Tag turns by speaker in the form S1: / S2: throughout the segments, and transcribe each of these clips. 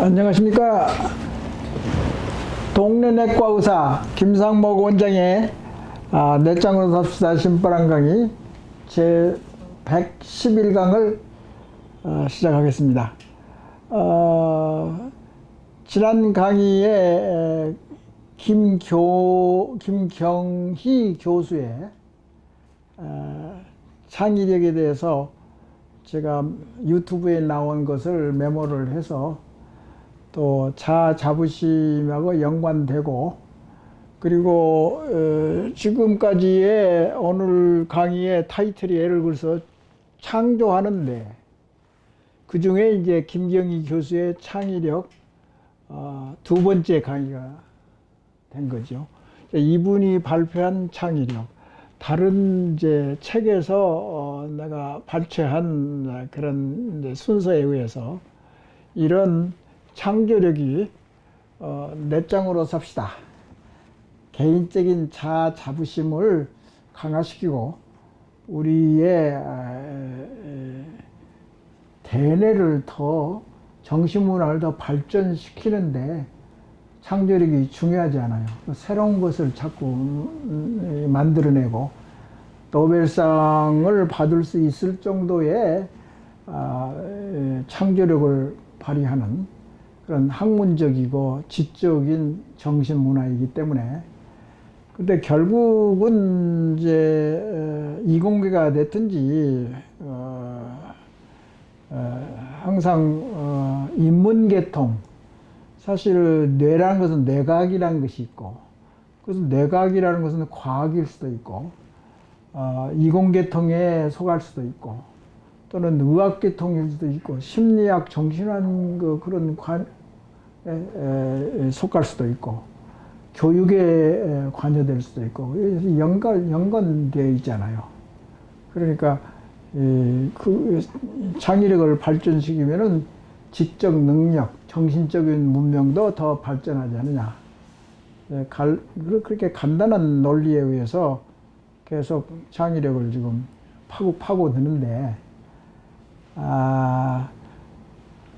S1: 안녕하십니까. 동네 내과 의사 김상목 원장의 내장으로 삽시다 신바람 강의 제 111강을 시작하겠습니다. 지난 강의에 김경희 교수의 창의력에 대해서 제가 유튜브에 나온 것을 메모를 해서 또 자부심하고 연관되고, 그리고 지금까지의 오늘 강의의 타이틀이 예를 들어서 창조하는데, 그 중에 이제 김경희 교수의 창의력 두 번째 강의가 된 거죠. 이분이 발표한 창의력, 다른 이제 책에서 내가 발췌한 그런 이제 순서에 의해서 이런 창조력이 내장으로 삽시다. 개인적인 자부심을 강화시키고 우리의 대뇌를 더, 정신문화를 더 발전시키는데 창조력이 중요하지 않아요. 새로운 것을 자꾸 만들어내고 노벨상을 받을 수 있을 정도의 창조력을 발휘하는 그런 학문적이고 지적인 정신문화이기 때문에, 근데 결국은 이제 이공계가 됐든지 항상 인문계통, 사실 뇌라는 것은 뇌과학이라는 것이 있고, 그래서 뇌과학이라는 것은 과학일 수도 있고, 이공계통에 속할 수도 있고, 또는 의학계통일 수도 있고, 심리학, 정신학 그런 속할 수도 있고, 교육에 관여될 수도 있고, 연관되어 있잖아요. 그러니까 그 창의력을 발전시키면은 지적 능력, 정신적인 문명도 더 발전하지 않느냐. 그렇게 간단한 논리에 의해서 계속 창의력을 지금 파고드는데,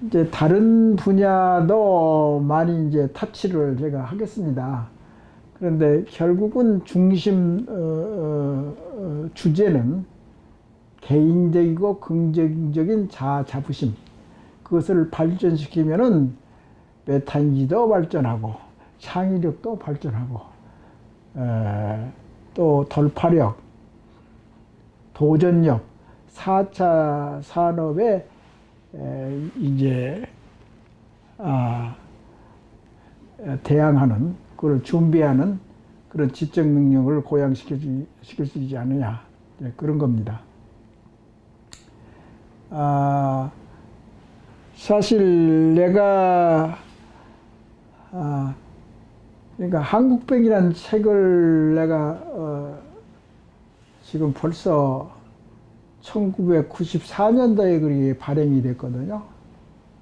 S1: 이제 다른 분야도 많이 이제 터치를 제가 하겠습니다. 그런데 결국은 중심 주제는 개인적이고 긍정적인 자부심, 그것을 발전시키면은 메타인지도 발전하고 창의력도 발전하고 또 돌파력, 도전력, 4차 산업에 이제 대항하는, 그걸 준비하는 그런 지적 능력을 고양시킬 수 있지 않느냐, 그런 겁니다. 사실 내가 그러니까 한국병이라는 책을 내가 지금 벌써 1994년도에 그게 발행이 됐거든요.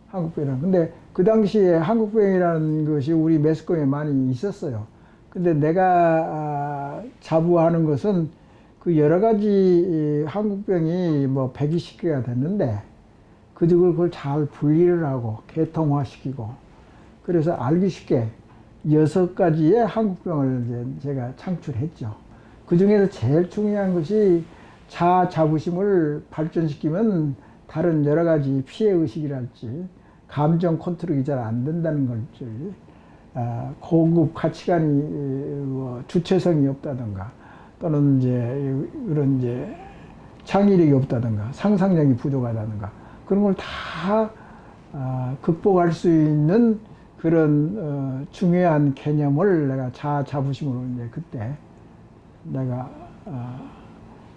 S1: 한국병이라는. 근데 그 당시에 한국병이라는 것이 우리 매스컴에 많이 있었어요. 근데 내가 자부하는 것은 그 여러 가지 한국병이 뭐 120개가 됐는데 그걸 잘 분리를 하고 계통화시키고, 그래서 알기 쉽게 6가지의 한국병을 이제 제가 창출했죠. 그 중에서 제일 중요한 것이 자부심을 발전시키면 다른 여러 가지 피해의식이랄지 감정 컨트롤이 잘 안 된다는 걸지, 고급 가치관이 주체성이 없다든가, 또는 이제 그런 이제 창의력이 없다든가, 상상력이 부족하다든가, 그런 걸 다 극복할 수 있는 그런 중요한 개념을 내가 자부심으로 이제 그때 내가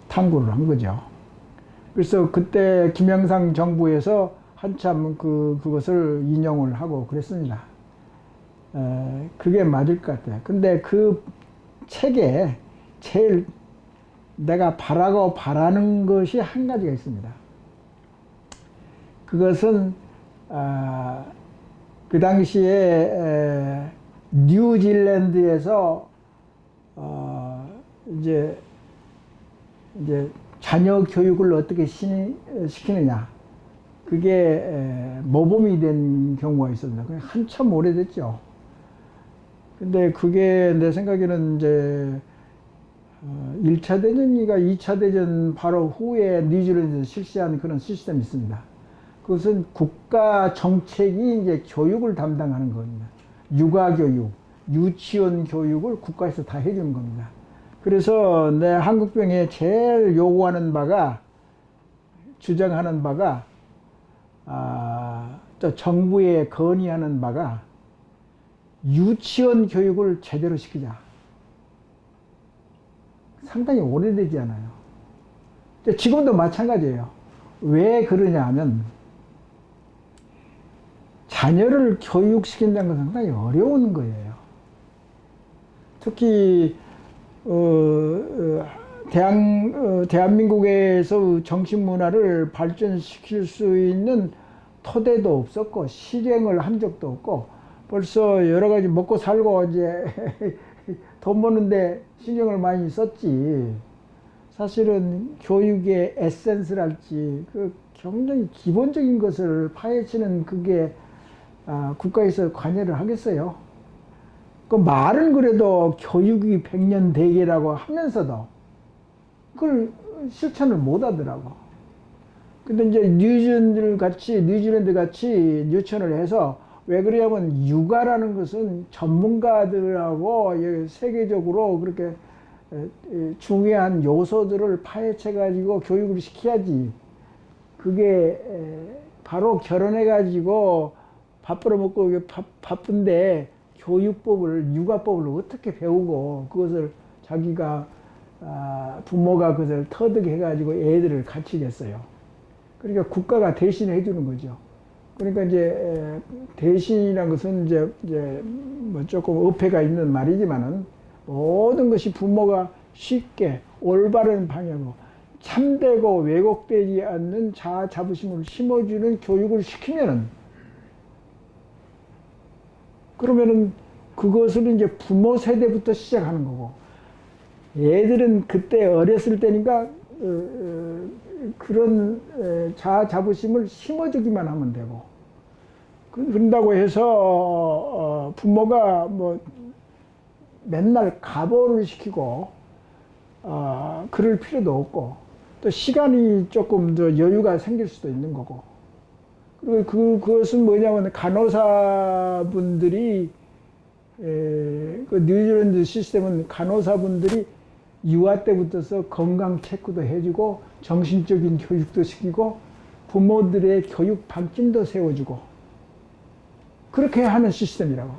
S1: 탐구를 한 거죠. 그래서 그때 김영삼 정부에서 한참 그것을 인용을 하고 그랬습니다. 그게 맞을 것 같아요. 근데 그 책에 제일 내가 바라는 것이 한 가지가 있습니다. 그것은 그 당시에 뉴질랜드에서 이제 이제 자녀 교육을 어떻게 시키느냐. 그게 모범이 된 경우가 있었습니다. 그게 한참 오래됐죠. 근데 그게 내 생각에는 이제 1차 대전이가 2차 대전 바로 후에 뉴질랜드에서 실시한 그런 시스템이 있습니다. 그것은 국가 정책이 이제 교육을 담당하는 겁니다. 육아교육, 유치원 교육을 국가에서 다 해주는 겁니다. 그래서 내 한국병에 제일 요구하는 바가, 주장하는 바가, 또 정부에 건의하는 바가 유치원 교육을 제대로 시키자. 상당히 오래되지 않아요. 지금도 마찬가지예요. 왜 그러냐 하면 자녀를 교육시킨다는 것은 상당히 어려운 거예요. 특히 대한민국에서 정신문화를 발전시킬 수 있는 토대도 없었고 실행을 한 적도 없고 벌써 여러 가지 먹고 살고 이제 돈 버는데 신경을 많이 썼지. 사실은 교육의 에센스랄지 그 굉장히 기본적인 것을 파헤치는 그게 국가에서 관여를 하겠어요. 그 말은 그래도 교육이 백년대계라고 하면서도 그걸 실천을 못 하더라고. 근데 이제 뉴질랜드 같이 유치원을 해서 왜 그러냐면 육아라는 것은 전문가들하고 세계적으로 그렇게 중요한 요소들을 파헤쳐 가지고 교육을 시켜야지. 그게 바로 결혼해 가지고 밥 벌어먹고 바쁜데 교육법을, 육아법을 어떻게 배우고 그것을 자기가 부모가 그것을 터득해 가지고 애들을 가르치겠어요. 그러니까 국가가 대신해 주는 거죠. 그러니까 이제 대신이라는 것은 이제 뭐 조금 어폐가 있는 말이지만은 모든 것이 부모가 쉽게 올바른 방향으로 참되고 왜곡되지 않는 자아 자부심을 심어주는 교육을 시키면은 그러면은 그것을 이제 부모 세대부터 시작하는 거고 애들은 그때 어렸을 때니까 그런 자아 자부심을 심어주기만 하면 되고 그런다고 해서 부모가 뭐 맨날 가보를 시키고 그럴 필요도 없고 또 시간이 조금 더 여유가 생길 수도 있는 거고 그리고 그것은 뭐냐면 간호사분들이 그 뉴질랜드 시스템은 간호사분들이 유아 때부터서 건강 체크도 해주고 정신적인 교육도 시키고 부모들의 교육 방침도 세워주고 그렇게 하는 시스템이라고.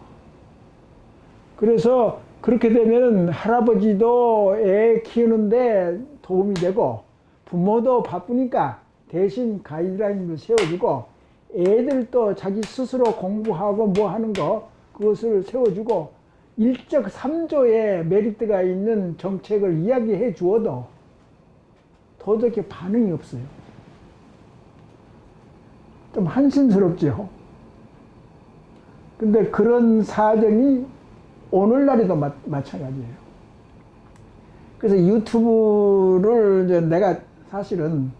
S1: 그래서 그렇게 되면 할아버지도 애 키우는데 도움이 되고 부모도 바쁘니까 대신 가이드라인도 세워주고 애들도 자기 스스로 공부하고 뭐 하는 거 그것을 세워주고 일적삼조의 메리트가 있는 정책을 이야기해 주어도 도저히 반응이 없어요. 좀 한심스럽죠. 근데 그런 사정이 오늘날에도 마찬가지예요. 그래서 유튜브를 이제 내가 사실은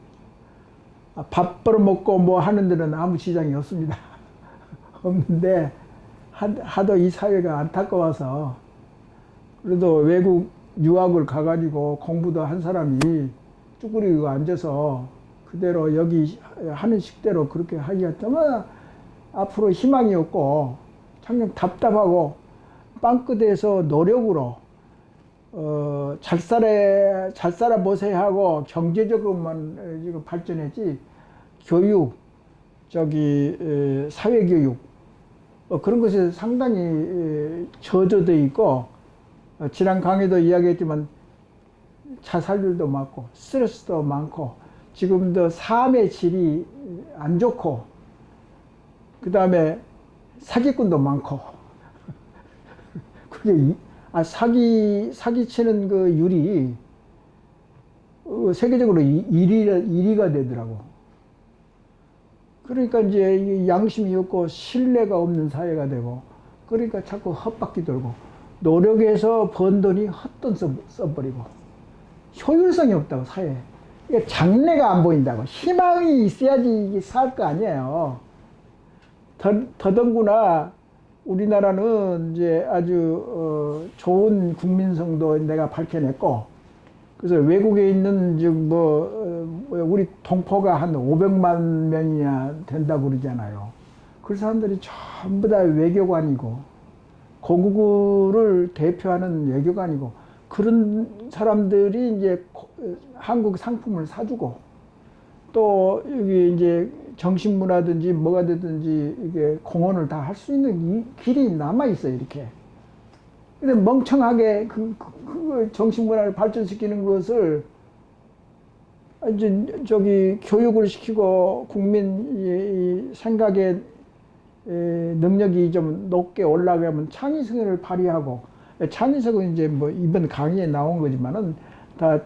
S1: 밥 벌어먹고 뭐 하는 데는 아무 지장이 없습니다. 없는데 하도 이 사회가 안타까워서 그래도 외국 유학을 가가지고 공부도 한 사람이 쭈그리고 앉아서 그대로 여기 하는 식대로 그렇게 하기가 정말 앞으로 희망이 없고 참 답답하고 빵끝에서 노력으로 잘 살아 보세요 하고 경제적으로만 지금 발전했지 교육 사회교육 그런 것이 상당히 저조되어 있고 지난 강의도 이야기했지만 자살률도 많고 스트레스도 많고 지금도 삶의 질이 안 좋고 그 다음에 사기꾼도 많고 그게 사기치는 그 율이 세계적으로 1위가 되더라고. 그러니까 이제 양심이 없고 신뢰가 없는 사회가 되고 그러니까 자꾸 헛바퀴 돌고 노력해서 번 돈이 헛돈 써버리고 효율성이 없다고, 사회에. 이게 장래가 안 보인다고. 희망이 있어야지 살 거 아니에요. 더더군다나 우리나라는 이제 아주 좋은 국민성도 내가 밝혀냈고, 그래서 외국에 있는 우리 동포가 한 500만 명이나 된다고 그러잖아요. 그 사람들이 전부 다 외교관이고 고국을 대표하는 외교관이고, 그런 사람들이 이제 한국 상품을 사주고, 또 여기 이제 정신문화든지 뭐가 되든지 이게 공헌을 다 할 수 있는 이 길이 남아 있어요, 이렇게. 근데 멍청하게 그 정신문화를 발전시키는 것을 이제 교육을 시키고 국민 이 생각의 능력이 좀 높게 올라가면 창의성을 발휘하고, 창의성은 이제 뭐 이번 강의에 나온 거지만은 다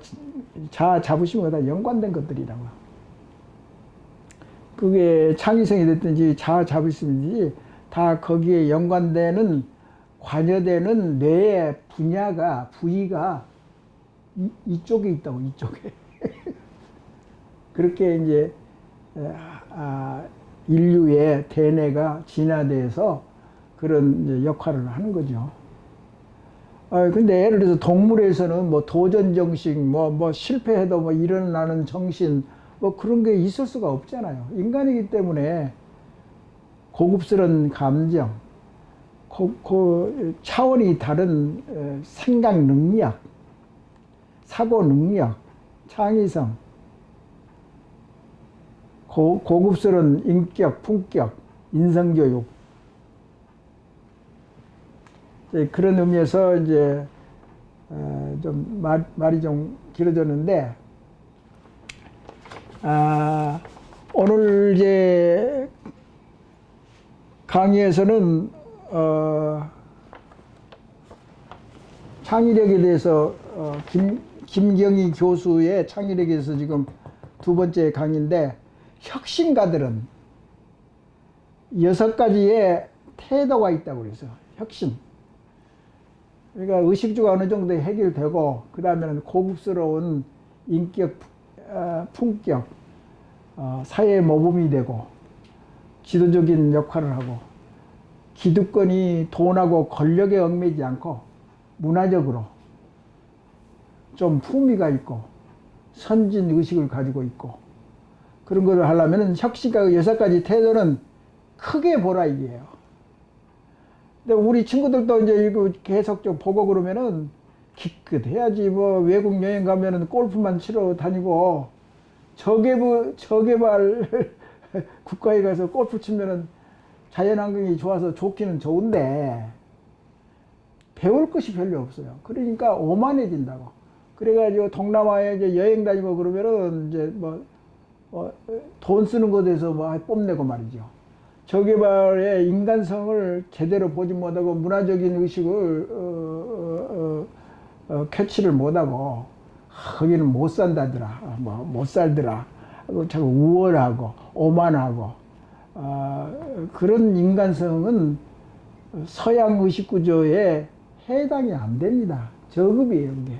S1: 자아 자부심과 다 연관된 것들이라고. 그게 창의성이 됐든지 자아 자부심인지 다 거기에 연관되는, 관여되는 뇌의 부위가 이쪽에 있다고, 이쪽에. 그렇게 이제 인류의 대뇌가 진화돼서 그런 이제 역할을 하는 거죠. 근데 예를 들어서 동물에서는 뭐 도전 정신, 뭐 실패해도 뭐 일어나는 정신, 뭐 그런 게 있을 수가 없잖아요. 인간이기 때문에 고급스러운 감정, 차원이 다른 생각 능력, 사고 능력, 창의성, 고급스러운 인격, 품격, 인성교육. 그런 의미에서 이제 좀 말이 좀 길어졌는데, 오늘 이제 강의에서는 창의력에 대해서 김경희 교수의 창의력에 대해서 지금 두 번째 강의인데, 혁신가들은 6가지의 태도가 있다고 그래서 혁신. 그러니까 의식주가 어느 정도 해결되고, 그 다음에는 고급스러운 인격, 품격, 사회의 모범이 되고, 지도적인 역할을 하고, 기득권이 돈하고 권력에 얽매이지 않고 문화적으로 좀 품위가 있고 선진 의식을 가지고 있고, 그런 거를 하려면은 혁신가 6가지 태도는 크게 보라 이게요. 근데 우리 친구들도 이제 이거 계속 좀 보고 그러면은 기껏 해야지, 뭐 외국 여행 가면은 골프만 치러 다니고 저개발 국가에 가서 골프 치면은 자연환경이 좋아서 좋기는 좋은데 배울 것이 별로 없어요. 그러니까 오만해진다고. 그래가지고 동남아에 이제 여행 다니고 그러면은 이제 돈 쓰는 것에서 뽐내고 말이죠. 저개발의 인간성을 제대로 보지 못하고 문화적인 의식을 캐치를 못하고, 거기는 못 산다더라, 못 살더라, 자꾸 우월하고 오만하고, 그런 인간성은 서양 의식구조에 해당이 안 됩니다. 저급이에요, 그게.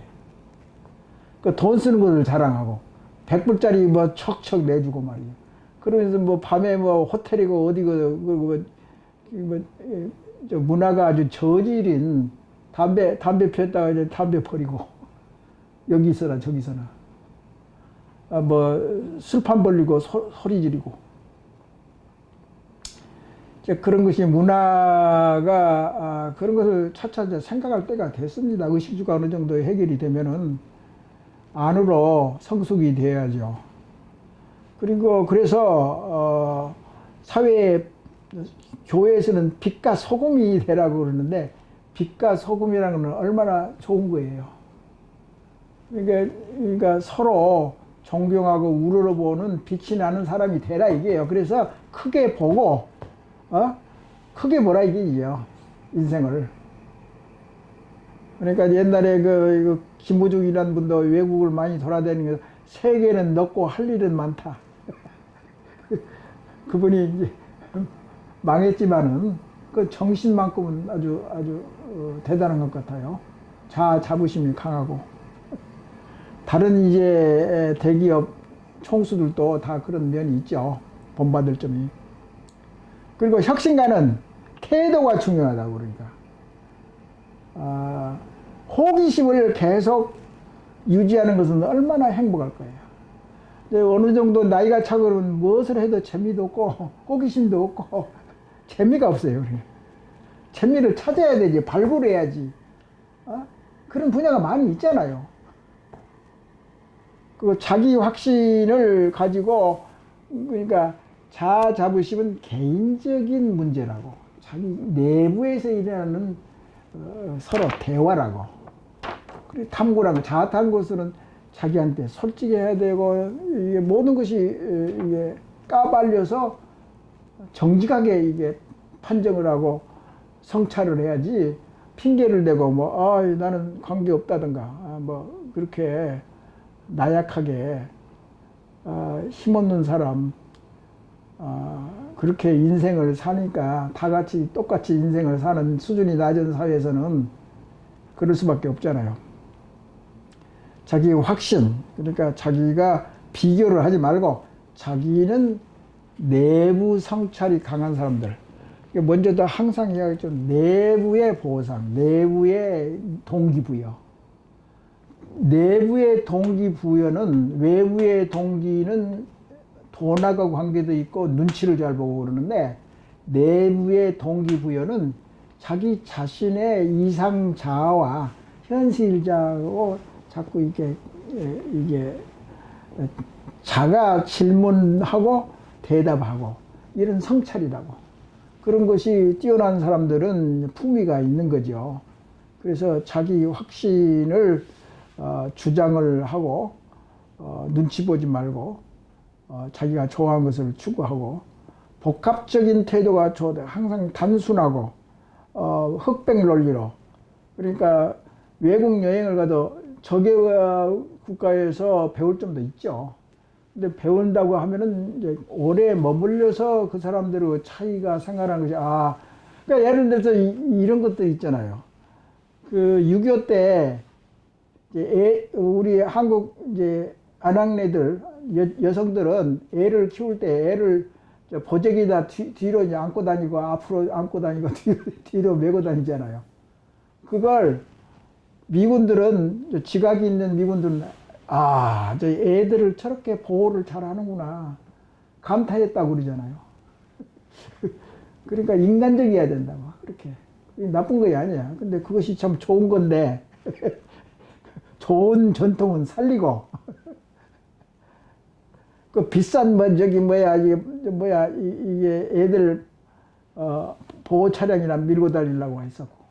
S1: 그 돈 쓰는 것을 자랑하고 100불짜리 뭐 척척 내주고 말이에요. 그러면서 뭐 밤에 뭐 호텔이고 어디고 저 문화가 아주 저질인, 담배 피웠다가 이제 담배 버리고 여기 있어라 저기 있어라, 뭐 술판 벌리고 소리 지르고, 그런 것이 문화가 그런 것을 차차 생각할 때가 됐습니다. 의식주가 어느 정도 해결이 되면은 안으로 성숙이 돼야죠. 그리고 그래서 사회에, 교회에서는 빛과 소금이 되라고 그러는데, 빛과 소금이라는 건 얼마나 좋은 거예요. 그러니까 서로 존경하고 우러러보는 빛이 나는 사람이 되라 이게요. 그래서 크게 보고 크게 보라 이게요, 인생을. 그러니까 옛날에 그 김무중이라는 분도 외국을 많이 돌아다니면서 세계는 넓고 할 일은 많다. 그분이 이제 망했지만은 그 정신만큼은 아주 대단한 것 같아요. 자부심이 강하고. 다른 이제 대기업 총수들도 다 그런 면이 있죠. 본받을 점이. 그리고 혁신가는 태도가 중요하다고 그러니까. 호기심을 계속 유지하는 것은 얼마나 행복할 거예요. 근데 어느 정도 나이가 차고 그러면 무엇을 해도 재미도 없고, 호기심도 없고, 재미가 없어요. 재미를 찾아야 되지, 발굴해야지. 그런 분야가 많이 있잖아요. 그 자기 확신을 가지고, 그러니까 자아 자부심은 개인적인 문제라고. 자기 내부에서 일어나는 서로 대화라고. 그리고 탐구라고. 자아 탐구서는 자기한테 솔직해야 되고, 이게 모든 것이 이게 까발려서 정직하게 이게 판정을 하고 성찰을 해야지, 핑계를 대고 나는 관계 없다든가, 그렇게 나약하게, 힘없는 사람, 그렇게 인생을 사니까 다 같이 똑같이 인생을 사는 수준이 낮은 사회에서는 그럴 수밖에 없잖아요. 자기 확신, 그러니까 자기가 비교를 하지 말고 자기는 내부 성찰이 강한 사람들. 먼저도 항상 이야기했죠. 내부의 보상, 내부의 동기부여. 내부의 동기부여는, 외부의 동기는 돈하고 관계도 있고 눈치를 잘 보고 그러는데, 내부의 동기부여는 자기 자신의 이상자아와 현실자하고 자꾸 이게 자가 질문하고 대답하고 이런 성찰이라고. 그런 것이 뛰어난 사람들은 품위가 있는 거죠. 그래서 자기 확신을 주장을 하고 눈치 보지 말고 자기가 좋아하는 것을 추구하고, 복합적인 태도가 좋다. 항상 단순하고 흑백 논리로. 그러니까 외국 여행을 가도 저개 국가에서 배울 점도 있죠. 근데 배운다고 하면은 이제 오래 머물러서 그 사람들의 차이가 생활하는 것이, 그러니까 예를 들어서 이런 것도 있잖아요. 그 6.25 때 이제 우리 한국 이제 아낙네들, 여성들은 애를 키울 때 애를 보재기다 뒤로 이제 안고 다니고, 앞으로 안고 다니고, 뒤로 메고 다니잖아요. 그걸 미군들은, 지각이 있는 미군들은, 저 애들을 저렇게 보호를 잘 하는구나, 감탄했다고 그러잖아요. 그러니까 인간적이어야 된다고, 그렇게. 나쁜 거 아니야. 근데 그것이 참 좋은 건데, 좋은 전통은 살리고, 그 비싼 이게 애들 보호 차량이나 밀고 다니려고 했었고.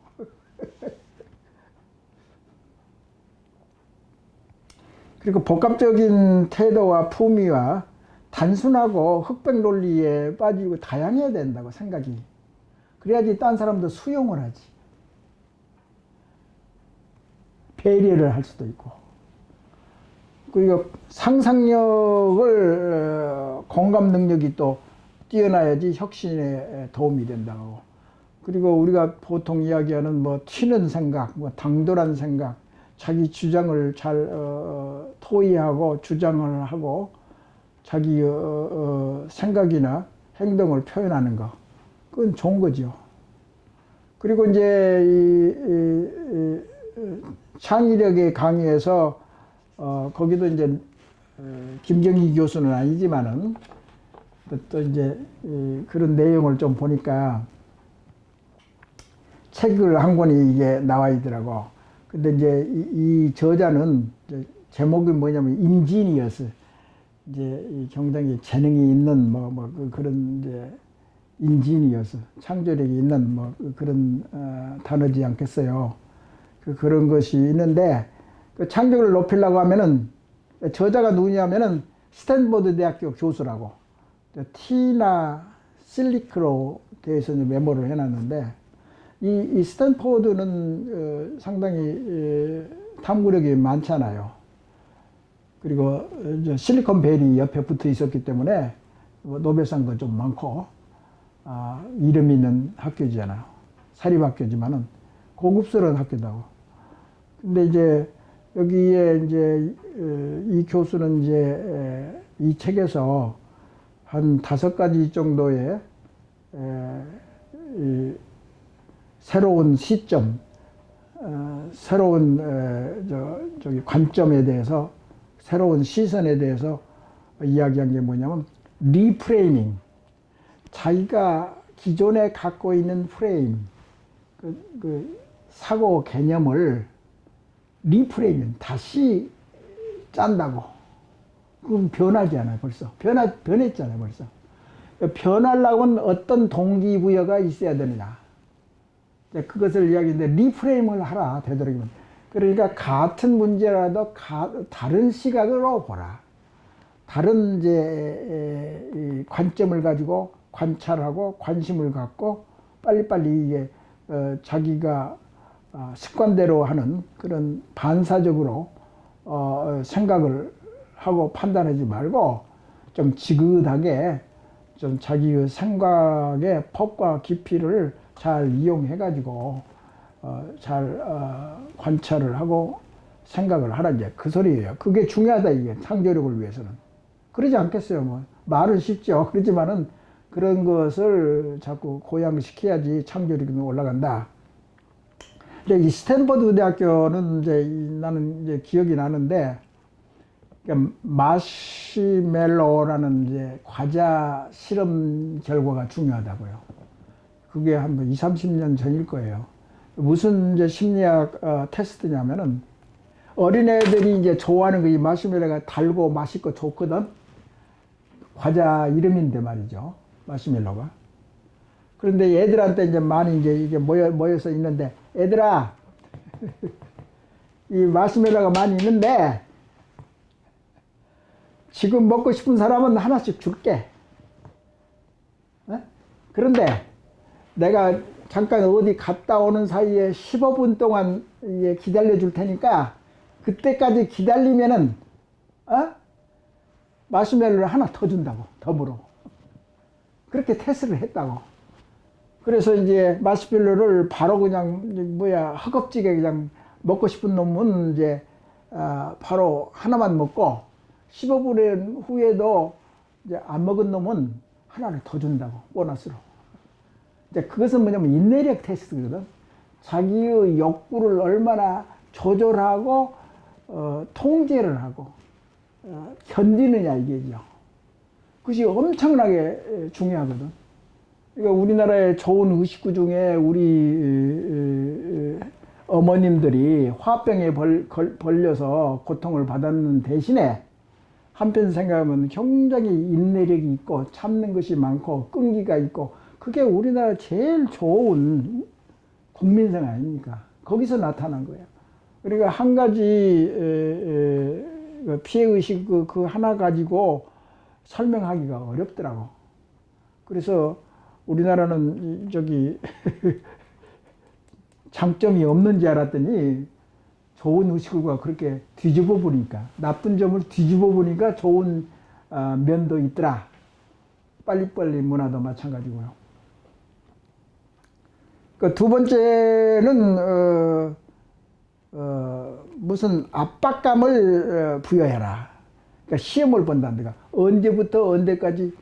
S1: 그리고 복합적인 태도와 품위와 단순하고 흑백 논리에 빠지고 다양해야 된다고 생각이. 그래야지 딴 사람도 수용을 하지. 배려를 할 수도 있고. 그리고 상상력을, 공감 능력이 또 뛰어나야지 혁신에 도움이 된다고. 그리고 우리가 보통 이야기하는 튀는 생각, 당돌한 생각, 자기 주장을 잘 토의하고 주장을 하고 자기 생각이나 행동을 표현하는 거, 그건 좋은 거죠. 그리고 이제 창의력의 강의에서 거기도 이제 김경희 교수는 아니지만은 또 이제 그런 내용을 좀 보니까 책을 한 권이 이게 나와 있더라고. 근데 이제 이 저자는 제목이 뭐냐면 인지니어스, 이제 굉장히 재능이 있는 그런 이제 인지니어스, 창조력이 있는 그런 단어지 않겠어요. 그런 것이 있는데, 그 창조력을 높이려고 하면은, 저자가 누구냐면은 스탠퍼드 대학교 교수라고, 티나 실리크로 대해서 메모를 해놨는데, 이 스탠퍼드는 상당히 탐구력이 많잖아요. 그리고 실리콘밸리 옆에 붙어 있었기 때문에 노벨상도 좀 많고, 이름 있는 학교잖아요. 사립학교지만은 고급스러운 학교도 하고. 근데 이제 여기에 이제 이 교수는 이제 이 책에서 한 5가지 정도의 이 새로운 시점, 새로운 저기 관점에 대해서, 새로운 시선에 대해서 이야기한 게 뭐냐면 리프레이밍, 자기가 기존에 갖고 있는 프레임, 그 사고 개념을 리프레이밍, 다시 짠다고. 그럼 변하지 않아요, 벌써. 변했잖아요, 벌써. 변하려면 어떤 동기부여가 있어야 되느냐. 그것을 이야기했는데, 리프레임을 하라, 되도록이면. 그러니까 같은 문제라도 다른 시각으로 보라. 다른 이제 관점을 가지고 관찰하고 관심을 갖고 빨리빨리 이게 자기가 습관대로 하는 그런 반사적으로 생각을 하고 판단하지 말고 좀 지긋하게 좀 자기의 생각의 폭과 깊이를 잘 이용해 가지고 잘 관찰을 하고 생각을 하라, 이제 그 소리예요. 그게 중요하다, 이게 창조력을 위해서는. 그러지 않겠어요. 뭐 말은 쉽죠. 그렇지만은 그런 것을 자꾸 고양시켜야지 창조력이 올라간다. 이제 이 스탠퍼드 대학교는 이제 나는 이제 기억이 나는데, 마시멜로라는 이제 과자 실험 결과가 중요하다고요. 그게 한 20, 30년 전일 거예요. 무슨 이제 심리학 테스트냐면은, 어린애들이 이제 좋아하는 이 마시멜로가 달고 맛있고 좋거든. 과자 이름인데 말이죠, 마시멜로가. 그런데 애들한테 이제 많이 이제 이게 모여서 있는데, 애들아, 이 마시멜로가 많이 있는데, 지금 먹고 싶은 사람은 하나씩 줄게. 그런데 내가 잠깐 어디 갔다 오는 사이에 15분 동안 기다려 줄 테니까, 그때까지 기다리면은, 마시멜로를 하나 더 준다고, 덤으로. 그렇게 테스트를 했다고. 그래서 이제 마시멜로를 바로 그냥, 허겁지게 그냥 먹고 싶은 놈은 이제, 바로 하나만 먹고, 15분 후에도 이제 안 먹은 놈은 하나를 더 준다고, 보너스로. 이제 그것은 뭐냐면 인내력 테스트거든. 자기의 욕구를 얼마나 조절하고, 통제를 하고, 견디느냐, 이게죠. 그것이 엄청나게 중요하거든. 그러니까 우리나라의 좋은 의식주 중에 우리 어머님들이 화병에 걸려서 고통을 받았는 대신에, 한편 생각하면 굉장히 인내력이 있고 참는 것이 많고 끈기가 있고, 그게 우리나라 제일 좋은 국민성 아닙니까? 거기서 나타난 거예요. 그러니까 한 가지 피해의식 그 하나 가지고 설명하기가 어렵더라고. 그래서 우리나라는 저기 장점이 없는 줄 알았더니 좋은 의식과 그렇게 뒤집어 보니까, 나쁜 점을 뒤집어 보니까 좋은 면도 있더라. 빨리빨리 문화도 마찬가지고요. 그 두 번째는 무슨 압박감을 부여해라. 그러니까 시험을 본다든가, 언제부터 언제까지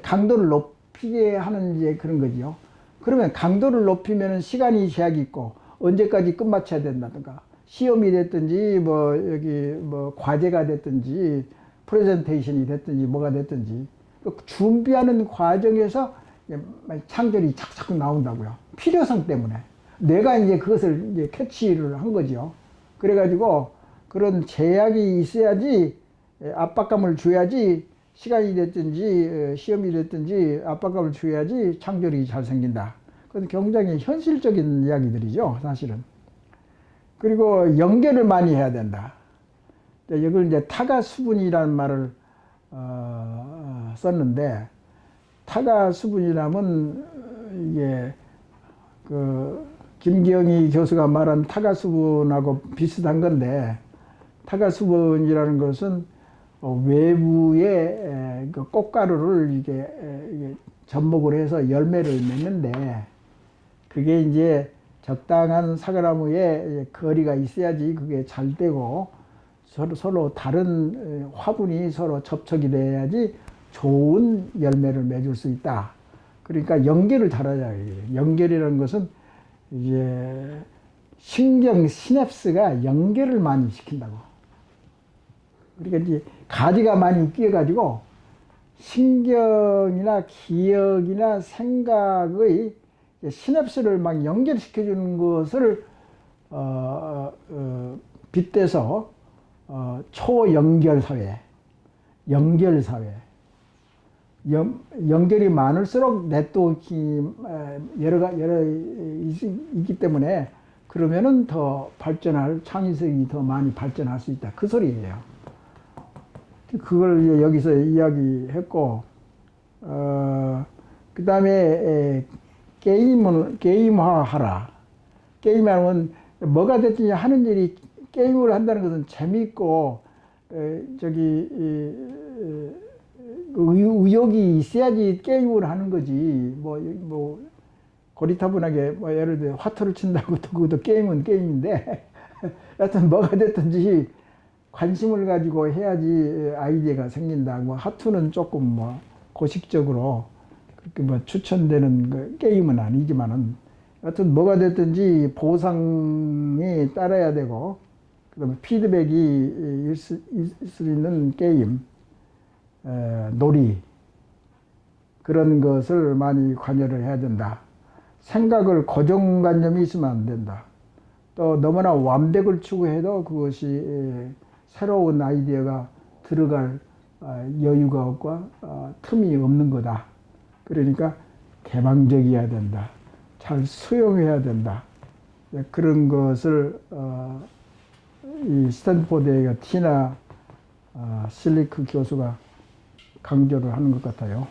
S1: 강도를 높이게 하는 이제 그런 거지요. 그러면 강도를 높이면 시간이 제약이 있고 언제까지 끝마쳐야 된다든가, 시험이 됐든지 과제가 됐든지 프레젠테이션이 됐든지 뭐가 됐든지 준비하는 과정에서 창조력이 착착 나온다고요. 필요성 때문에. 내가 이제 그것을 이제 캐치를 한 거죠. 그래가지고 그런 제약이 있어야지, 압박감을 줘야지, 시간이 됐든지 시험이 됐든지 압박감을 줘야지 창조력이 잘 생긴다. 그건 굉장히 현실적인 이야기들이죠, 사실은. 그리고 연결을 많이 해야 된다. 이걸 이제 타가수분이라는 말을 썼는데, 타가수분이라면 이게 김기영이 교수가 말한 타가수분하고 비슷한 건데, 타가수분이라는 것은 외부의 그 꽃가루를 이게 접목을 해서 열매를 맺는데, 그게 이제 적당한 사과나무에 거리가 있어야지 그게 잘 되고, 서로 다른 화분이 서로 접촉이 돼야지 좋은 열매를 맺을 수 있다. 그러니까 연결을 잘하자. 연결이라는 것은 이제 신경 시냅스가 연결을 많이 시킨다고. 그러니까 이제 가지가 많이 끼어가지고 신경이나 기억이나 생각의 시냅스를 막 연결시켜주는 것을 빗대서 초연결사회, 연결사회, 연결이 많을수록 네트워킹이 여러 있기 때문에 그러면은 더 발전할 창의성이 더 많이 발전할 수 있다. 그 소리예요. 그걸 여기서 이야기했고, 그 다음에 게임화하라. 게임하면 뭐가 됐든지 하는 일이 게임을 한다는 것은 재미있고 의욕이 있어야지 게임을 하는 거지. 뭐 고리타분하게 뭐 예를 들어 화투를 친다고 그것도 게임은 게임인데 하여튼 뭐가 됐든지 관심을 가지고 해야지 아이디어가 생긴다. 뭐 하투는 조금 뭐 고식적으로 그렇게 뭐 추천되는 그 게임은 아니지만은 하여튼 뭐가 됐든지 보상이 따라야 되고 그다음에 피드백이 있을 수 있는 게임, 놀이 그런 것을 많이 관여를 해야 된다. 생각을 고정관념이 있으면 안 된다. 또 너무나 완벽을 추구해도 그것이 새로운 아이디어가 들어갈 여유가 없고 틈이 없는 거다. 그러니까 개방적이어야 된다. 잘 수용해야 된다. 그런 것을 이 스탠포드의 티나 실리크 교수가 강조를 하는 것 같아요.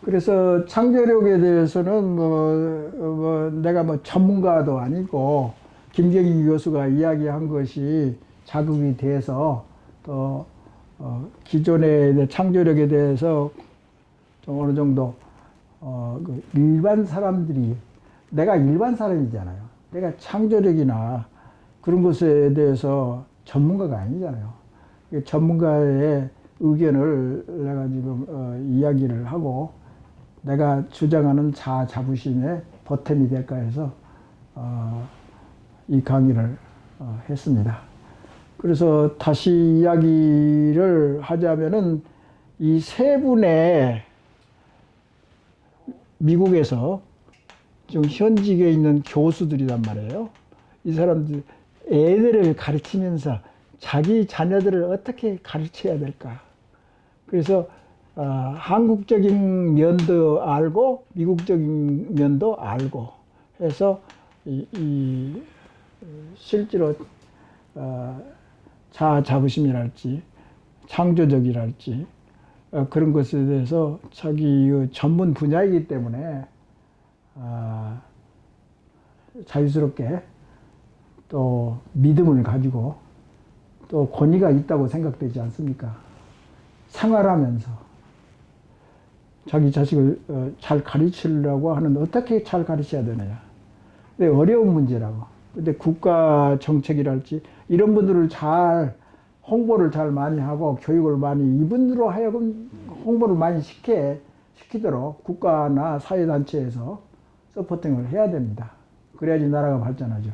S1: 그래서 창조력에 대해서는 내가 뭐 전문가도 아니고 김경희 교수가 이야기한 것이 자극이 돼서 또 기존의 창조력에 대해서 좀 어느 정도 그 일반 사람들이 내가 일반 사람이잖아요. 내가 창조력이나 그런 것에 대해서 전문가가 아니잖아요. 전문가의 의견을 내가 지금 이야기를 하고 내가 주장하는 자부심의 보탬이 될까 해서 이 강의를 했습니다. 그래서 다시 이야기를 하자면은 이 세 분의 미국에서 지금 현직에 있는 교수들이란 말이에요. 이 사람들 애들을 가르치면서 자기 자녀들을 어떻게 가르쳐야 될까. 그래서 한국적인 면도 알고 미국적인 면도 알고 해서 실제로 자아자부심이랄지 창조적이랄지 그런 것에 대해서 자기 전문 분야이기 때문에 자유스럽게 또 믿음을 가지고 또 권위가 있다고 생각되지 않습니까? 생활하면서 자기 자식을 잘 가르치려고 하는데 어떻게 잘 가르쳐야 되느냐. 근데 어려운 문제라고. 근데 국가 정책이랄지 이런 분들을 잘 홍보를 잘 많이 하고 교육을 많이 이분들로 하여금 홍보를 많이 시키도록 국가나 사회단체에서 서포팅을 해야 됩니다. 그래야지 나라가 발전하죠.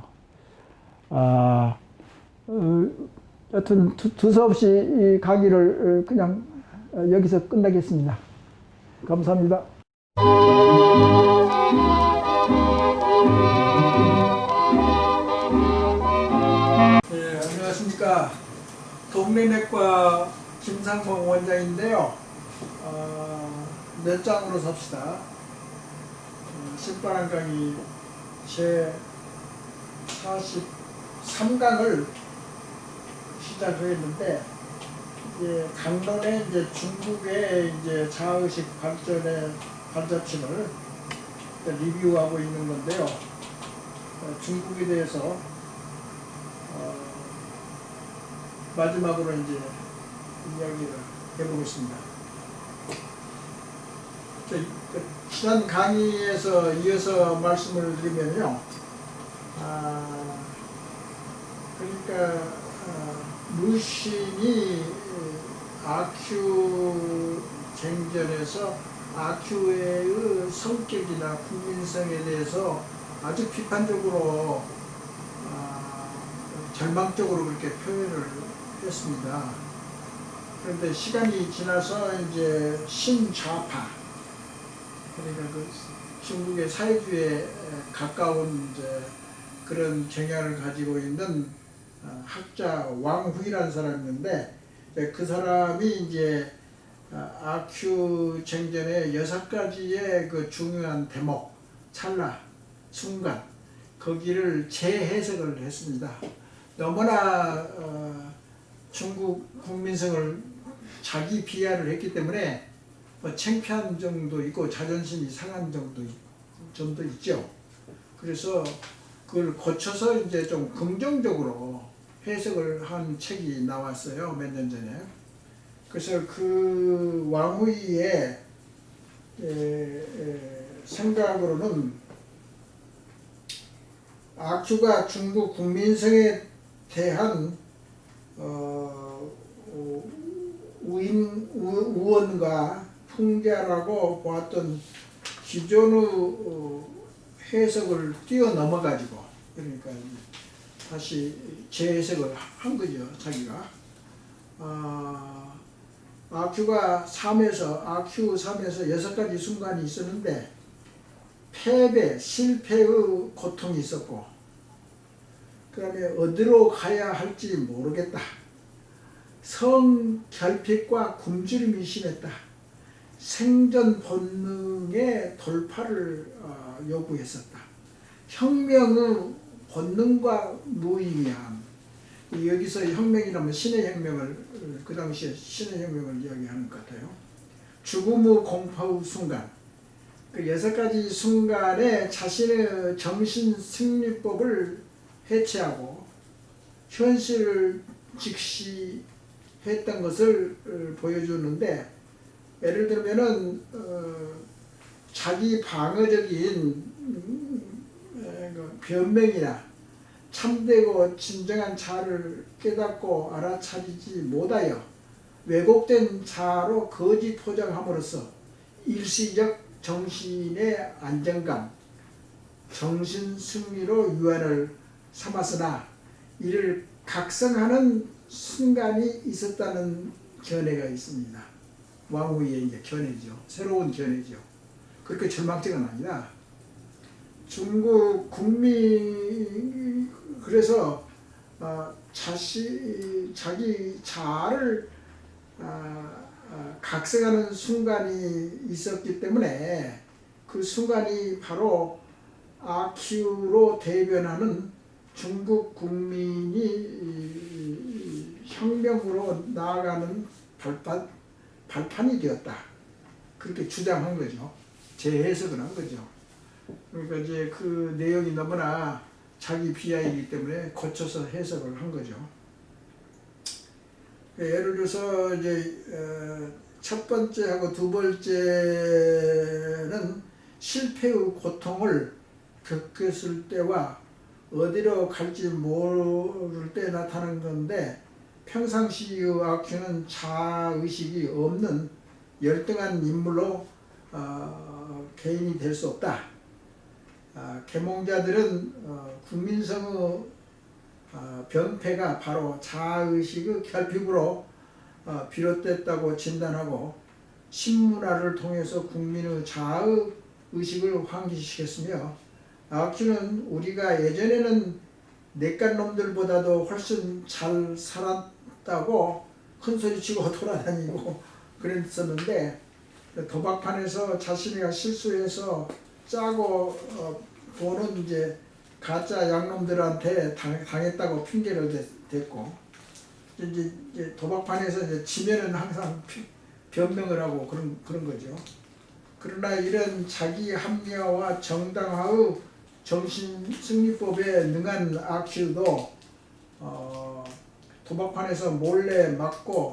S1: 여튼 두서없이 이 강의를 그냥 여기서 끝내겠습니다. 감사합니다. 네, 안녕하십니까. 동네내과 김상봉 원장인데요. 몇 장으로 삽시다. 신바람 강의 제 43강을 시작했는데, 이제 강론에 이제 중국의 이제 자의식 발전의 발자취를 리뷰하고 있는 건데요. 중국에 대해서 마지막으로 이제 이야기를 해보겠습니다. 지난 강의에서 이어서 말씀을 드리면요. 그러니까 루신이 아큐 쟁전에서 아큐의 성격이나 국민성에 대해서 아주 비판적으로 절망적으로 그렇게 표현을 했습니다. 그런데 시간이 지나서 이제 신좌파, 그러니까 그 중국의 사회주의에 가까운 이제 그런 경향을 가지고 있는 학자 왕후이라는 사람이 있는데, 그 사람이 이제 아큐 쟁전의 6가지의 그 중요한 대목, 찰나, 순간, 거기를 재해석을 했습니다. 너무나 중국 국민성을 자기 비하를 했기 때문에 뭐 창피한 정도 있고 자존심이 상한 점도 있죠. 그래서 그걸 고쳐서 이제 좀 긍정적으로 해석을 한 책이 나왔어요. 몇 년 전에. 그래서 그 왕후이의 생각으로는 아큐가 중국 국민성에 대한 우원과 풍자라고 보았던 기존의 해석을 뛰어넘어 가지고, 그러니까 다시 재해석을 한 거죠. 자기가 아큐 3에서 6가지 순간이 있었는데, 패배, 실패의 고통이 있었고, 그 다음에 어디로 가야 할지 모르겠다, 성결핍과 굶주림이 심했다, 생존 본능의 돌파를 요구했었다, 혁명의 본능과 무의미함. 여기서 혁명이라면 신의 혁명을, 그 당시에 신의 혁명을 이야기하는 것 같아요. 죽음의 공포의 순간, 그 6가지 순간에 자신의 정신 승리법을 해체하고 현실을 직시했던 것을 보여주는데, 예를 들면은 자기 방어적인 변명이나 참되고 진정한 자를 깨닫고 알아차리지 못하여 왜곡된 자로 거짓 포장함으로써 일시적 정신의 안정감, 정신 승리로 유한을 삼았으나 이를 각성하는 순간이 있었다는 견해가 있습니다. 왕후의 이제 견해죠. 새로운 견해죠. 그렇게 절망적은 아니다. 중국 국민, 그래서 자기 자아를 각성하는 순간이 있었기 때문에 그 순간이 바로 아큐로 대변하는 중국 국민이 혁명으로 나아가는 발판이 되었다. 그렇게 주장한 거죠. 재해석을 한 거죠. 그러니까 이제 그 내용이 너무나 자기 비하이기 때문에 고쳐서 해석을 한 거죠. 예를 들어서 이제 첫 번째하고 두 번째는 실패의 고통을 겪었을 때와 어디로 갈지 모를 때 나타나는 건데, 평상시의 아큐는 자의식이 없는 열등한 인물로 개인이 될 수 없다. 계몽자들은 국민성의 병폐가 바로 자의식의 결핍으로 비롯됐다고 진단하고, 신문화를 통해서 국민의 자의식을 환기시켰으며, 아큐는 우리가 예전에는 내깟 놈들보다도 훨씬 잘 살았다고 큰소리치고 돌아다니고 그랬었는데, 도박판에서 자신이 실수해서 짜고 돈은 이제 가짜 양놈들한테 당했다고 핑계를 댔고, 이제 도박판에서 이제 지면은 항상 변명을 하고 그런 거죠. 그러나 이런 자기 합리화와 정당화의 정신 승리법에 능한 아큐도 도박판에서 몰래 맞고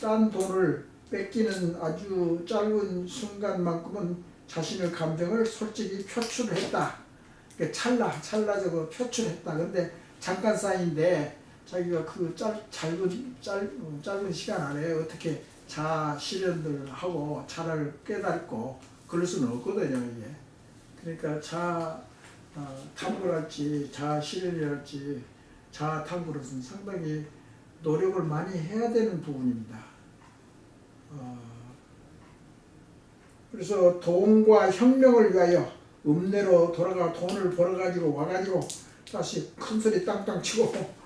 S1: 딴 돈을 뺏기는 아주 짧은 순간만큼은 자신의 감정을 솔직히 표출했다. 찰나적으로 표출했다. 근데 잠깐 사이인데 자기가 그 짧은 시간 안에 어떻게 자아 실현을 하고 자아를 깨닫고 그럴 수는 없거든요, 이게. 그러니까 자아 탐구랄지 자아 실현이랄지 자아 탐구로서는 상당히 노력을 많이 해야 되는 부분입니다. 그래서 돈과 혁명을 위하여 읍내로 돌아가 돈을 벌어가지고 와가지고 다시 큰소리 땅땅 치고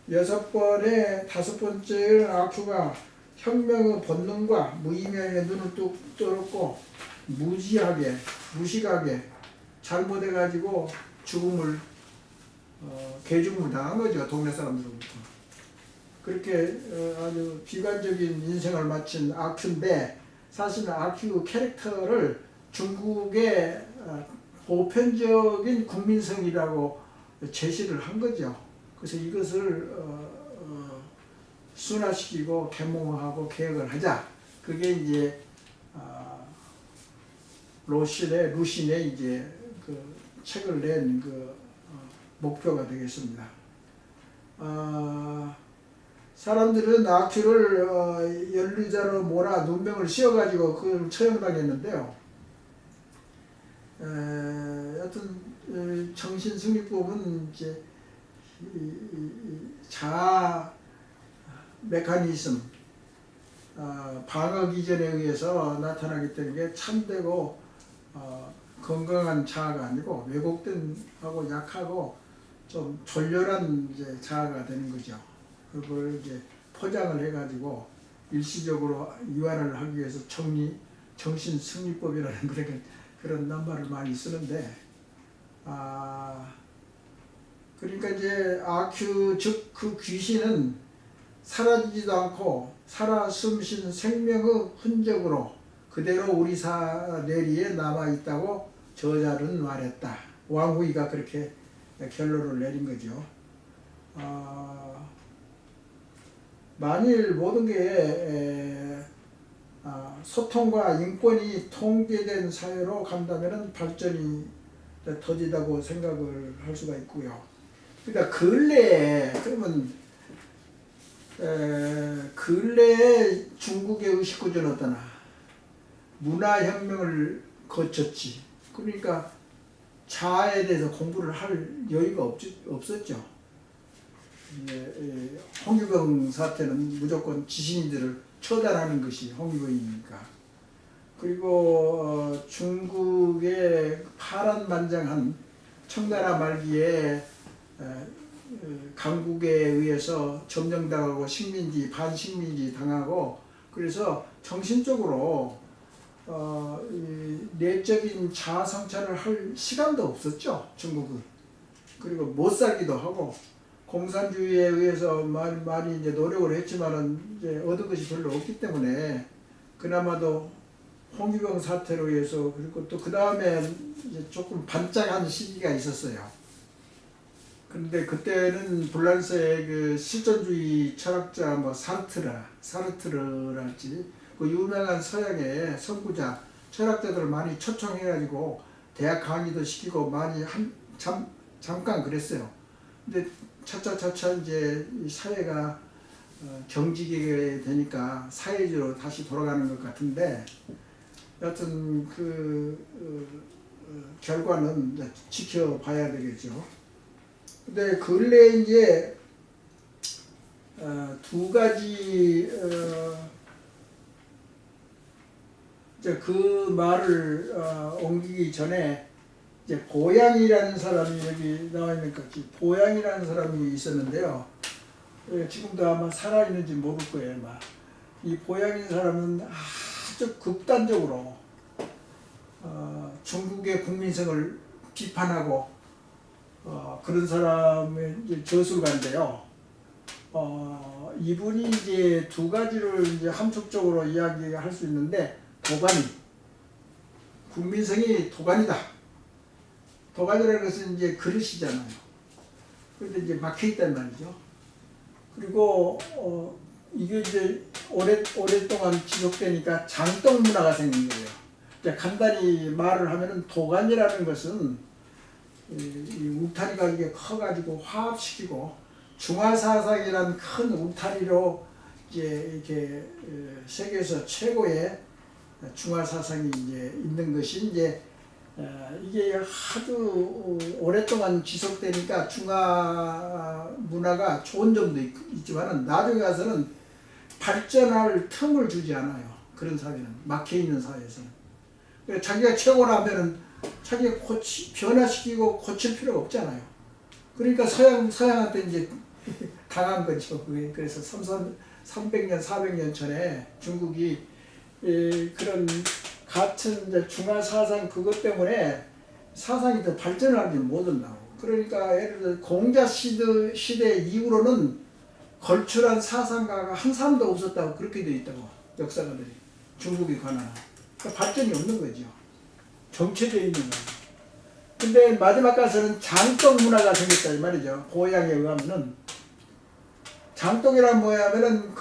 S1: 6번에 5번째 아큐가 혁명의 본능과 무의미함에 눈을 뚝 떠놓고 무식하게 잘못해가지고 죽음을 개죽음을 당한 거죠. 동네 사람들로부터. 그렇게 아주 비관적인 인생을 마친 아큐인데 사실은 아큐 캐릭터를 중국의 보편적인 국민성이라고 제시를 한 거죠. 그래서 이것을 순화시키고 계몽하고 개혁을 하자. 그게 이제 루신의 이제 그 책을 낸 그 목표가 되겠습니다. 사람들은 아큐를 연루자로 몰아 눈병을 씌워가지고 그걸 처형당했는데요. 여튼 정신승리법은 이제 자아 메커니즘, 방어 기전에 의해서 나타나기 때문에 참되고 건강한 자아가 아니고 왜곡된 하고 약하고 좀 졸렬한 이제 자아가 되는 거죠. 그걸 이제 포장을 해가지고 일시적으로 이완을 하기 위해서 정신승리법이라는 그런 낱말을 많이 쓰는데, 그러니까 이제 아큐 즉 그 귀신은 사라지지도 않고 살아 숨쉰 생명의 흔적으로 그대로 우리 뇌리에 남아있다고 저자는 말했다. 왕후이가 그렇게 결론을 내린 거죠. 만일 모든 게 소통과 인권이 통제된 사회로 간다면 발전이 더디다고 생각을 할 수가 있고요. 그러니까 근래에 중국의 의식구조는 어떠나 문화혁명을 거쳤지. 그러니까 자아에 대해서 공부를 할 여유가 없었죠. 홍위병 사태는 무조건 지신이들을 처단하는 것이 홍위병이니까. 그리고 중국의 파란만장한 청나라 말기에 강국에 의해서 점령당하고 식민지, 반식민지 당하고 그래서 정신적으로 내적인 자아 성찰을 할 시간도 없었죠, 중국은. 그리고 못 살기도 하고 공산주의에 의해서 많이 이제 노력을 했지만은 이제 얻은 것이 별로 없기 때문에 그나마도 홍위병 사태로 해서 그리고 또 그 다음에 이제 조금 반짝한 시기가 있었어요. 그런데 그때는 불란서의 그 실존주의 철학자 사르트르랄지 그 유명한 서양의 선구자 철학자들을 많이 초청해가지고 대학 강의도 시키고 많이 잠깐 그랬어요. 근데 차차차차 이제 이 사회가 경직이 되니까 사회주의로 다시 돌아가는 것 같은데 여하튼 결과는 지켜봐야 되겠죠. 근데 근래에 이제 두 가지 이제 그 말을 옮기기 전에 이제 보양이라는 사람이 여기 나와 있는 것 같이 보양이라는 사람이 있었는데요. 지금도 아마 살아있는지 모를 거예요. 아마. 이 보양인 사람은 아주 극단적으로 중국의 국민성을 비판하고 그런 사람의 이제 저술가인데요. 이분이 이제 두 가지를 이제 함축적으로 이야기할 수 있는데 국민성이 도가니다. 도가니라는 것은 이제 그릇이잖아요. 그런데 이제 막혀있단 말이죠. 그리고 이게 이제 오랫동안 지속되니까 장떡 문화가 생긴 거예요. 이제 간단히 말을 하면은 도가니라는 것은 이 울타리가 이게 커가지고 화합시키고 중화사상이란 큰 울타리로 이제 이렇게 세계에서 최고의 중화사상이 이제 있는 것이 이제 이게 하도 오랫동안 지속되니까 중화 문화가 좋은 점도 있지만은 나중에 가서는 발전할 틈을 주지 않아요. 그런 사회는 막혀 있는 사회에서는. 그러니까 자기가 최고라면은 자기가 변화시키고 고칠 필요가 없잖아요. 그러니까 서양한테 이제 당한 거죠. 그래서 300년, 400년 전에 중국이 그런 같은 이제 중화 사상 그것 때문에 사상이 더 발전하지 못한다고. 그러니까 예를 들어 공자 시대 이후로는 걸출한 사상가가 한 사람도 없었다고 그렇게 되어 있다고 역사가들이 중국에 관한. 그러니까 발전이 없는 거죠. 정체되어 있는 거예요. 근데 마지막 가서는 장독 문화가 생겼다 이 말이죠. 보양에 의하면은 장독이란 뭐냐면은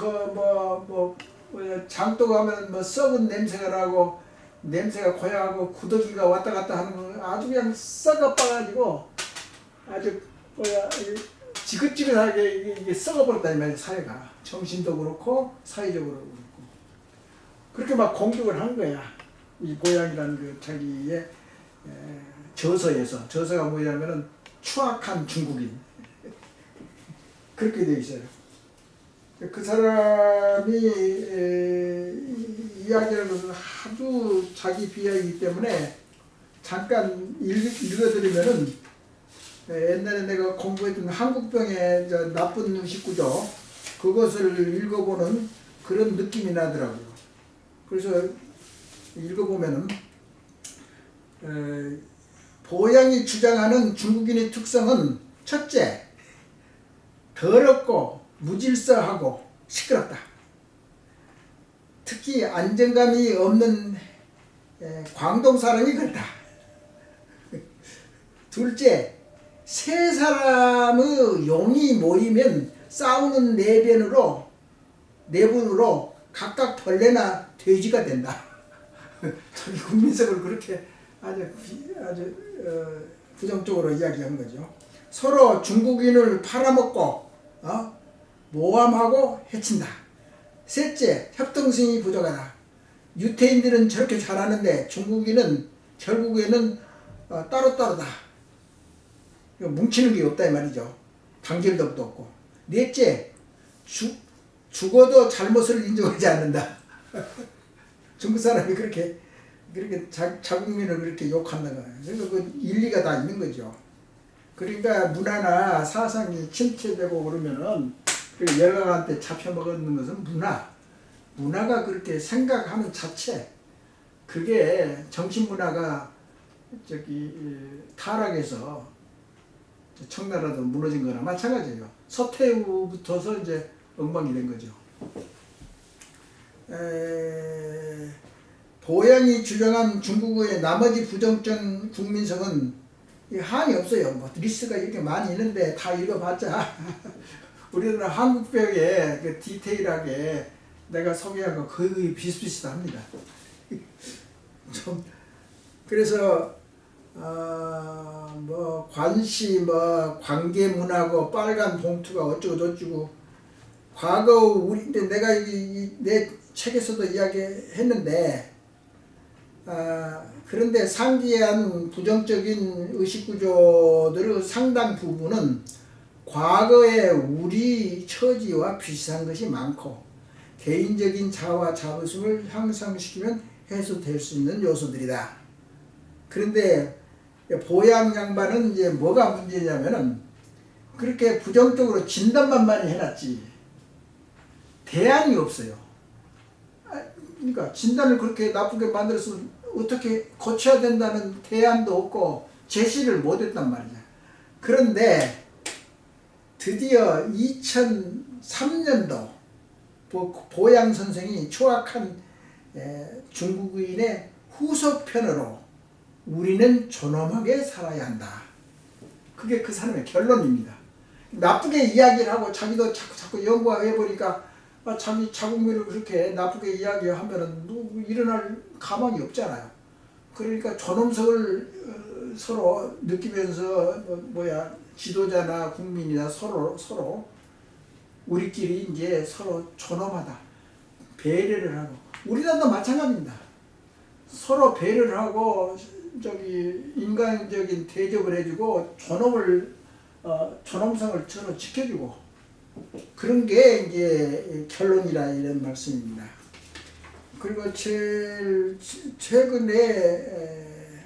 S1: 장독 하면 뭐 썩은 냄새가 나고 냄새가 고약하고 구더기가 왔다 갔다 하는 거 아주 그냥 썩어 빠가지고 아주 지긋지긋하게 이게 썩어버렸다 이 말이에요. 사회가 정신도 그렇고 사회적으로 그렇고 그렇게 막 공격을 한 거야. 이 보양이라는 그 자기의 저서가 뭐냐면은 추악한 중국인 그렇게 돼 있어요. 그 사람이 이야기하는 것은 아주 자기 비하이기 때문에 잠깐 읽어드리면은 옛날에 내가 공부했던 한국병의 나쁜 의식구조 그것을 읽어보는 그런 느낌이 나더라고요. 그래서 읽어보면은 보양이 주장하는 중국인의 특성은 첫째, 더럽고 무질서하고 시끄럽다. 특히 안정감이 없는 광동 사람이 그렇다. 둘째, 세 사람의 용이 모이면 싸우는 내분으로 각각 벌레나 돼지가 된다. 저기 국민성을 그렇게 아주 부정적으로 이야기한 거죠. 서로 중국인을 팔아먹고 모함하고 해친다. 셋째, 협동성이 부족하다. 유태인들은 저렇게 잘하는데 중국인은 결국에는 따로따로다. 뭉치는 게 없다 이 말이죠. 단결력도 없고. 넷째, 죽어도 잘못을 인정하지 않는다. 중국 사람이 그렇게 자국민을 그렇게 욕한다가 그러니까 그 일리가 다 있는 거죠. 그러니까 문화나 사상이 침체되고 그러면은 열강한테 잡혀먹는 것은 문화가 그렇게 생각하는 자체 그게 정신문화가 타락해서 청나라도 무너진 거나 마찬가지예요. 서태후부터서 이제 엉망이 된 거죠. 보양이 주장한 중국의 나머지 부정적 국민성은 한이 없어요. 뭐 리스트가 이렇게 많이 있는데 다 읽어봤자 우리나라 한국병에 그 디테일하게 내가 소개한 거 거의 비슷비슷합니다. 좀 그래서 뭐 관시 뭐 관계문화고 빨간 봉투가 어쩌고 저쩌고 과거 우리인데 내가 내 책에서도 이야기했는데 그런데 상기한 부정적인 의식구조들의 상당 부분은 과거의 우리 처지와 비슷한 것이 많고 개인적인 자아와 자부심을 향상시키면 해소될 수 있는 요소들이다. 그런데 보양 양반은 이제 뭐가 문제냐면은 그렇게 부정적으로 진단만 많이 해놨지 대안이 없어요. 그러니까 진단을 그렇게 나쁘게 만들어서 어떻게 고쳐야 된다는 대안도 없고 제시를 못했단 말이야. 그런데 드디어 2003년도 보양 선생이 추악한 중국인의 후속편으로 우리는 존엄하게 살아야 한다. 그게 그 사람의 결론입니다. 나쁘게 이야기를 하고 자기도 자꾸 연구해보니까 자기 자국민을 그렇게 나쁘게 이야기하면은 일어날 가망이 없잖아요. 그러니까 존엄성을 서로 느끼면서 지도자나 국민이나 서로 우리끼리 이제 서로 존엄하다. 배려를 하고, 우리나라도 마찬가지입니다. 서로 배려를 하고 인간적인 대접을 해주고 존엄성을 서로 지켜주고, 그런 게 이제 결론이라 이런 말씀입니다. 그리고 제일 최근에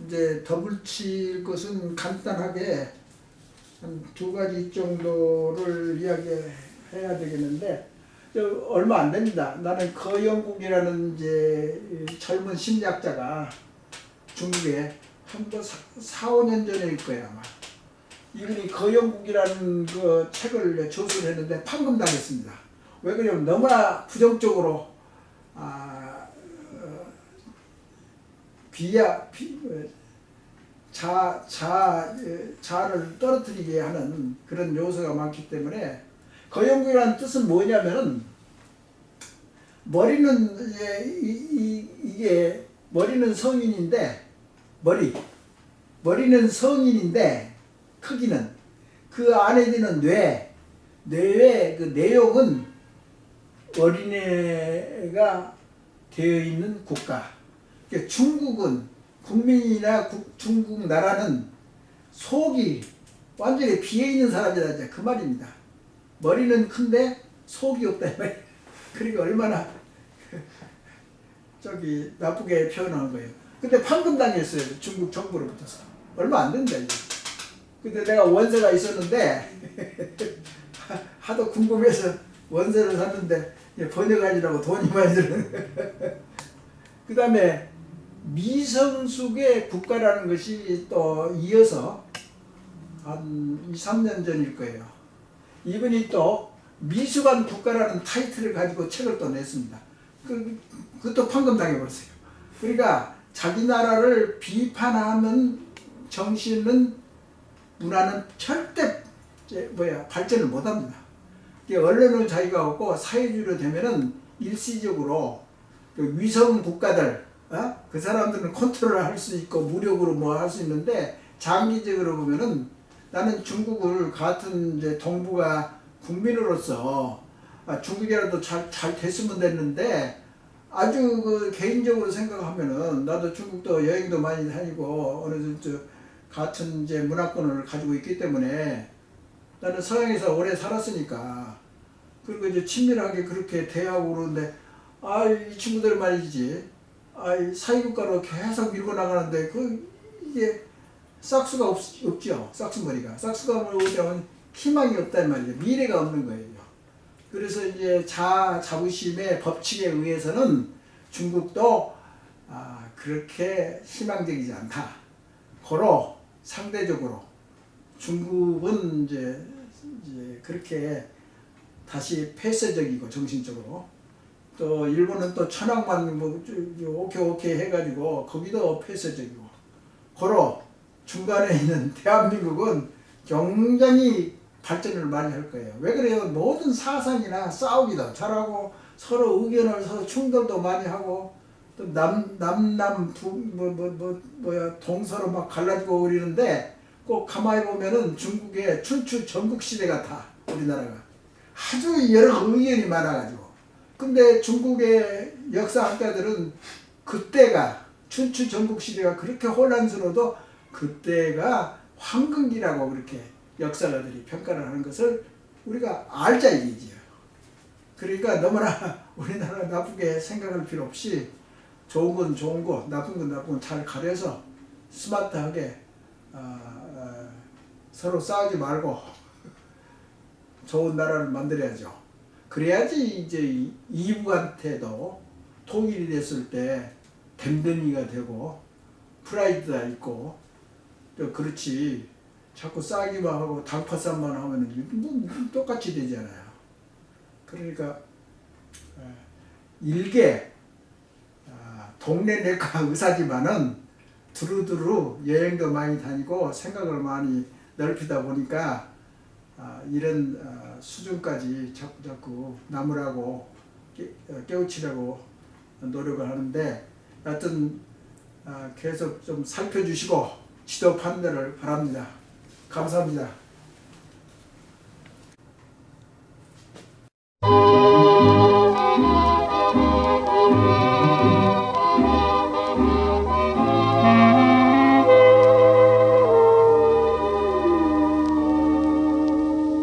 S1: 이제 덧붙일 것은 간단하게 한 2가지 정도를 이야기해야 되겠는데, 얼마 안 됩니다. 나는 거영국이라는 이제 젊은 심리학자가 중국에 한 4, 5년 전일 거예요, 아마. 이분이 거영국이라는 그 책을 저술을 했는데 판금당했습니다. 왜 그러냐면 너무나 부정적으로 자아를 떨어뜨리게 하는 그런 요소가 많기 때문에, 거영국이라는 뜻은 뭐냐면은, 머리는 이게 머리는 성인인데, 머리는 성인인데 크기는 그 안에 드는 뇌의 그 내용은 어린애가 되어 있는 국가. 그러니까 중국은, 국민이나 중국 나라는 속이 완전히 비어있는 사람이다, 그 말입니다. 머리는 큰데 속이 없다 이 말이에요. 그러니까 얼마나 나쁘게 표현한 거예요. 근데 판금당했어요, 중국 정부로부터. 얼마 안 된다 이제. 근데 내가 원세가 있었는데 하도 궁금해서 원세를 샀는데 번역하느라고 돈이 많이 들어요. 그 다음에 미성숙의 국가라는 것이 또 이어서 한 2, 3년 전일 거예요. 이분이 또 미숙한 국가라는 타이틀을 가지고 책을 또 냈습니다. 그것도 판금당해버렸어요. 그러니까 자기 나라를 비판하는 정신은, 문화는 절대 발전을 못합니다. 언론은 자기가 없고 사회주의로 되면은 일시적으로 위성 국가들, 그 사람들은 컨트롤할 수 있고 무력으로 뭐 할 수 있는데, 장기적으로 보면은 나는 중국을 같은 이제 동북아 국민으로서 중국이라도 잘 됐으면 됐는데, 아주 개인적으로 생각하면은, 나도 중국도 여행도 많이 다니고 어느 정도 같은 이제 문화권을 가지고 있기 때문에, 나는 서양에서 오래 살았으니까, 그리고 이제 친밀하게 그렇게 대하고 그러는데, 이 친구들 말이지, 사회국가로 계속 밀고 나가는데, 이게 싹수가 없죠. 싹수머리가 오면 희망이 없단 말이죠. 미래가 없는 거예요. 그래서 이제 자부심의 법칙에 의해서는 중국도 그렇게 희망적이지 않다. 고로 상대적으로 중국은 이제 그렇게 다시 폐쇄적이고 정신적으로, 또 일본은 또 천황만 오케이 해가지고 거기도 폐쇄적이고, 고로 중간에 있는 대한민국은 굉장히 발전을 많이 할 거예요. 왜 그래요? 모든 사상이나 싸우기도 잘하고, 서로 의견을 서로 충돌도 많이 하고, 또 동서로 막 갈라지고 그러는데, 꼭 가만히 보면은 중국의 춘추 전국시대 같아, 우리나라가. 아주 여러 의견이 많아가지고. 근데 중국의 역사학자들은 그때가, 춘추 전국시대가 그렇게 혼란스러워도 그때가 황금기라고 그렇게 역사가들이 평가를 하는 것을 우리가 알자 이지요. 그러니까 너무나 우리나라 나쁘게 생각할 필요 없이, 좋은 건 좋은 거, 나쁜 건 나쁜 거 잘 가려서 스마트하게 서로 싸우지 말고 좋은 나라를 만들어야죠. 그래야지 이제 이북한테도 통일이 됐을 때 댐댕이가 되고 프라이드가 있고, 또 그렇지 자꾸 싸기만 하고 당파싸만 하면 똑같이 되잖아요. 그러니까 일개 동네 내과 의사지만은 두루두루 여행도 많이 다니고 생각을 많이 넓히다 보니까 이런 수준까지 자꾸 남으라고 깨우치려고 노력을 하는데, 하여튼 계속 좀 살펴주시고 지도판들을 바랍니다. 감사합니다.